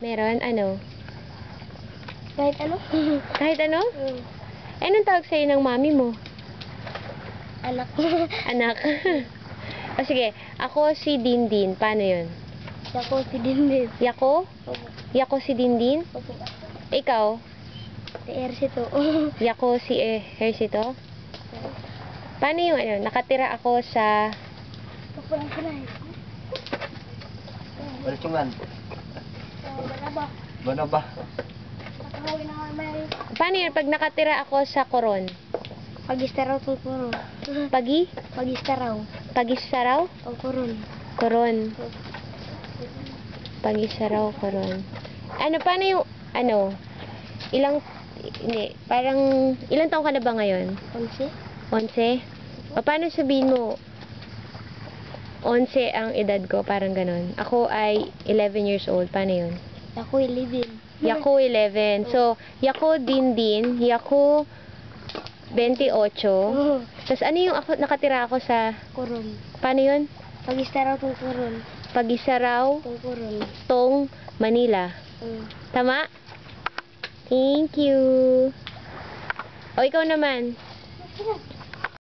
Meron? Ano? Kahit ano? Kahit ano? Eh, anong tawag sa'yo ng mami mo? Anak. Anak. O sige, ako si Dindin. Paano yun? Ako si Dindin. Yako? Opo. Yako si Dindin? Opo. Ikaw? Si Ercito. Yako si Hercito? Paano yung ano? Nakatira ako sa... Balsungan. Banaba. Banaba. Patawin na kami. Paano yun pag nakatira ako sa Coron? Pag-istaraw kung kuron. Pagi? Pag-istaraw. Pagisaraw? Kung kuron. Coron. Pagisaraw, Coron. Ano, paano yung... Ano? Hindi, parang... Ilang taong ka na ba ngayon? 11? 11? O paano sabihin mo 11 ang edad ko, parang ganun. Ako ay 11 years old. Paano yun? Ako 11. Yako 11. So, Yako Dindin, Yako 28. Tapos ano yung ako, nakatira ako sa... Kuron. Paano yun? Pag-istaraw kung kuron. Pagisaraw, Kung kuron. Tong, Manila. Tama? Thank you. O, ikaw naman.